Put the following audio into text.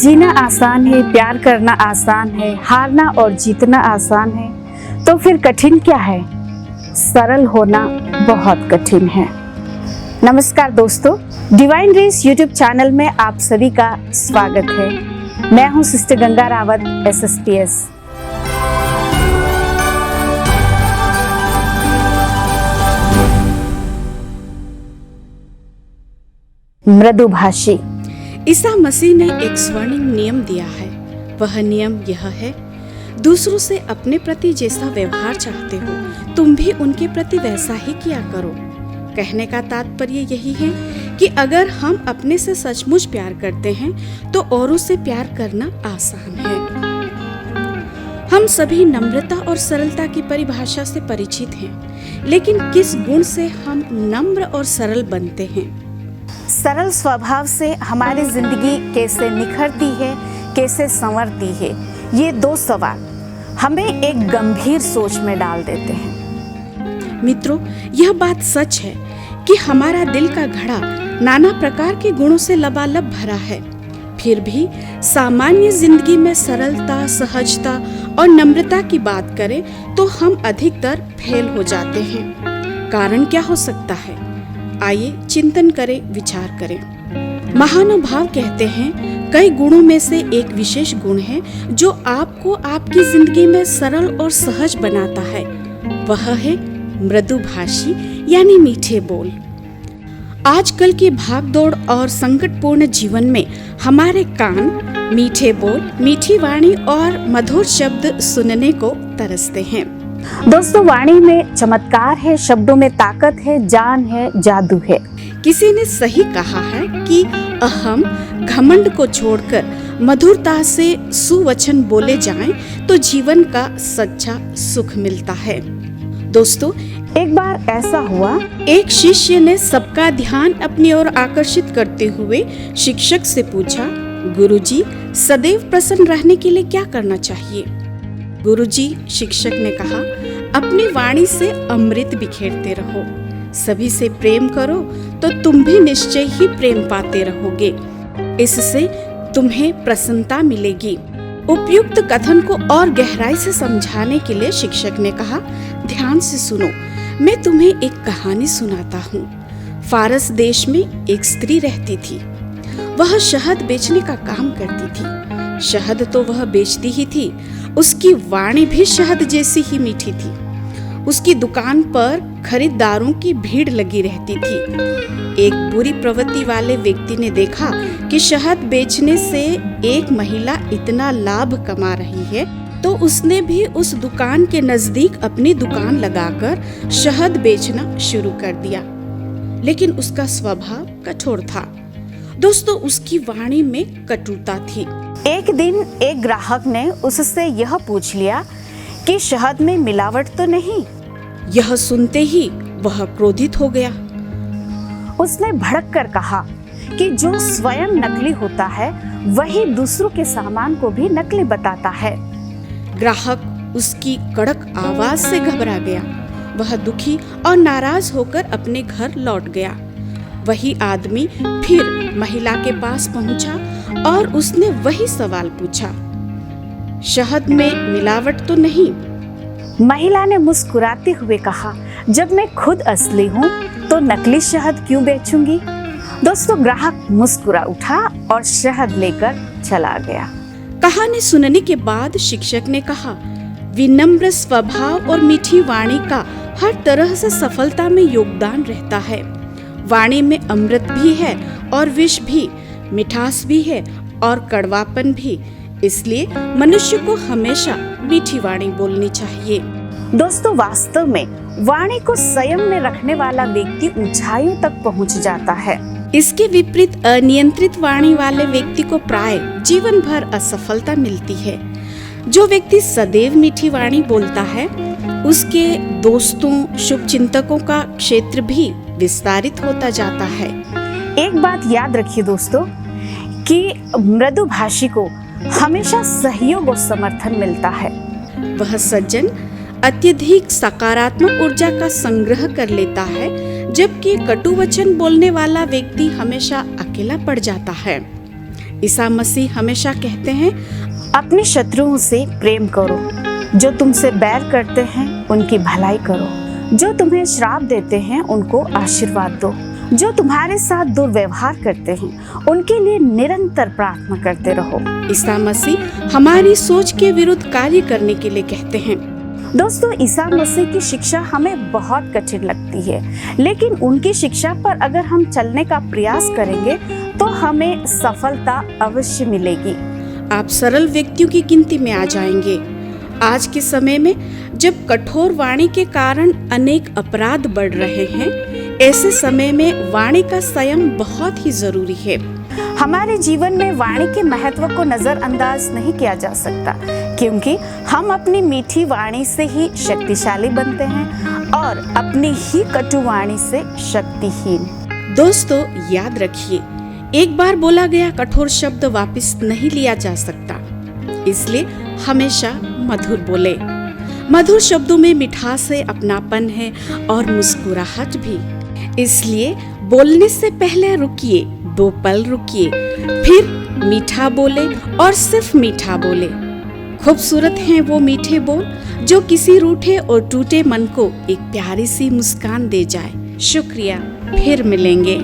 जीना आसान है, प्यार करना आसान है, हारना और जीतना आसान है, तो फिर कठिन क्या है? सरल होना बहुत कठिन है। नमस्कार दोस्तों, डिवाइन रेस यूट्यूब चैनल में आप सभी का स्वागत है। मैं हूं सिस्टर गंगा रावत, SSPS। मृदुभाषी। ईसा मसीह ने एक स्वर्णिम नियम दिया है। वह नियम यह है, दूसरों से अपने प्रति जैसा व्यवहार चाहते हो तुम भी उनके प्रति वैसा ही किया करो। कहने का तात्पर्य यही है कि अगर हम अपने से सचमुच प्यार करते हैं तो औरों से प्यार करना आसान है। हम सभी नम्रता और सरलता की परिभाषा से परिचित हैं, लेकिन किस गुण से हम नम्र और सरल बनते हैं? सरल स्वभाव से हमारी जिंदगी कैसे निखरती है, कैसे संवरती है, ये दो सवाल हमें एक गंभीर सोच में डाल देते हैं। मित्रों, यह बात सच है कि हमारा दिल का घड़ा नाना प्रकार के गुणों से लबालब भरा है। फिर भी सामान्य जिंदगी में सरलता, सहजता और नम्रता की बात करें तो हम अधिकतर फेल हो जाते हैं। कारण क्या हो सकता है? आइए चिंतन करें, विचार करें। महानुभाव कहते हैं, कई गुणों में से एक विशेष गुण है जो आपको आपकी जिंदगी में सरल और सहज बनाता है। वह है मृदुभाषी यानी मीठे बोल। आजकल की भागदौड़ और संकटपूर्ण जीवन में हमारे कान मीठे बोल, मीठी वाणी और मधुर शब्द सुनने को तरसते हैं। दोस्तों, वाणी में चमत्कार है, शब्दों में ताकत है, जान है, जादू है। किसी ने सही कहा है कि अहम घमंड को छोड़कर मधुरता से सुवचन बोले जाएं तो जीवन का सच्चा सुख मिलता है। दोस्तों, एक बार ऐसा हुआ, एक शिष्य ने सबका ध्यान अपनी ओर आकर्षित करते हुए शिक्षक से पूछा, गुरुजी, सदैव प्रसन्न रहने के लिए क्या करना चाहिए? गुरुजी, शिक्षक ने कहा, अपनी वाणी से अमृत बिखेरते रहो, सभी से प्रेम करो तो तुम भी निश्चय ही प्रेम पाते रहोगे। इससे तुम्हें प्रसन्नता मिलेगी। उपयुक्त कथन को और गहराई से समझाने के लिए शिक्षक ने कहा, ध्यान से सुनो, मैं तुम्हें एक कहानी सुनाता हूँ। फारस देश में एक स्त्री रहती थी। वह शहद बेचने का काम करती थी। शहद तो वह बेचती ही थी, उसकी वाणी भी शहद जैसी ही मीठी थी। उसकी दुकान पर खरीदारों की भीड़ लगी रहती थी। एक बुरी प्रवृत्ति वाले व्यक्ति ने देखा कि शहद बेचने से एक महिला इतना लाभ कमा रही है, तो उसने भी उस दुकान के नजदीक अपनी दुकान लगाकर शहद बेचना शुरू कर दिया। लेकिन उसका स्वभाव कठोर था। दोस्तों, उसकी वाणी में कटुता थी। एक दिन एक ग्राहक ने उससे यह पूछ लिया कि शहद में मिलावट तो नहीं? यह सुनते ही वह क्रोधित हो गया। उसने भड़क कर कहा कि जो स्वयं नकली होता है वही दूसरों के सामान को भी नकली बताता है। ग्राहक उसकी कड़क आवाज से घबरा गया। वह दुखी और नाराज होकर अपने घर लौट गया। वही आदमी फिर महिला के पास पहुंचा और उसने वही सवाल पूछा, शहद में मिलावट तो नहीं? महिला ने मुस्कुराते हुए कहा, जब मैं खुद असली हूँ तो नकली शहद क्यों बेचूंगी? दोस्तों, ग्राहक मुस्कुरा उठा और शहद लेकर चला गया। कहानी सुनने के बाद शिक्षक ने कहा, विनम्र स्वभाव और मीठी वाणी का हर तरह से सफलता में योगदान रहता है। वाणी में अमृत भी है और विष भी, मिठास भी है और कड़वापन भी। इसलिए मनुष्य को हमेशा मीठी वाणी बोलनी चाहिए। दोस्तों, वास्तव में वाणी को संयम में रखने वाला व्यक्ति ऊंचाइयों तक पहुंच जाता है। इसके विपरीत अनियंत्रित वाणी वाले व्यक्ति को प्राय जीवन भर असफलता मिलती है। जो व्यक्ति सदैव मीठी वाणी बोलता है, उसके दोस्तों, शुभचिंतकों का क्षेत्र भी विस्तारित होता जाता है। एक बात याद रखिए दोस्तों कि मृदुभाषी को हमेशा सहयोग और समर्थन मिलता है। वह सज्जन अत्यधिक सकारात्मक ऊर्जा का संग्रह कर लेता है, जबकि कटु वचन बोलने वाला व्यक्ति हमेशा अकेला पड़ जाता है। ईसा मसीह हमेशा कहते हैं, अपने शत्रुओं से प्रेम करो, जो तुमसे बैर करते हैं उनकी भलाई करो, जो तुम्हें श्राप देते हैं उनको आशीर्वाद दो, जो तुम्हारे साथ दुर्व्यवहार करते हैं उनके लिए निरंतर प्रार्थना करते रहो। ईसा मसीह हमारी सोच के विरुद्ध कार्य करने के लिए कहते हैं। दोस्तों, ईसा मसीह की शिक्षा हमें बहुत कठिन लगती है, लेकिन उनकी शिक्षा पर अगर हम चलने का प्रयास करेंगे तो हमें सफलता अवश्य मिलेगी। आप सरल व्यक्तियों की गिनती में आ जाएंगे। आज के समय में जब कठोर वाणी के कारण अनेक अपराध बढ़ रहे हैं, ऐसे समय में वाणी का संयम बहुत ही जरूरी है। हमारे जीवन में वाणी के महत्व को नजरअंदाज नहीं किया जा सकता, क्योंकि हम अपनी मीठी वाणी से ही शक्तिशाली बनते हैं और अपनी ही कटु वाणी से शक्तिहीन। दोस्तों, याद रखिए, एक बार बोला गया कठोर शब्द वापस नहीं लिया जा सकता, इसलिए हमेशा मधुर बोले। मधुर शब्दों में मिठास है, अपनापन है और मुस्कुराहट भी। इसलिए बोलने से पहले रुकिए, 2 पल रुकिए, फिर मीठा बोले और सिर्फ मीठा बोले। खूबसूरत हैं वो मीठे बोल जो किसी रूठे और टूटे मन को एक प्यारी सी मुस्कान दे जाए। शुक्रिया, फिर मिलेंगे।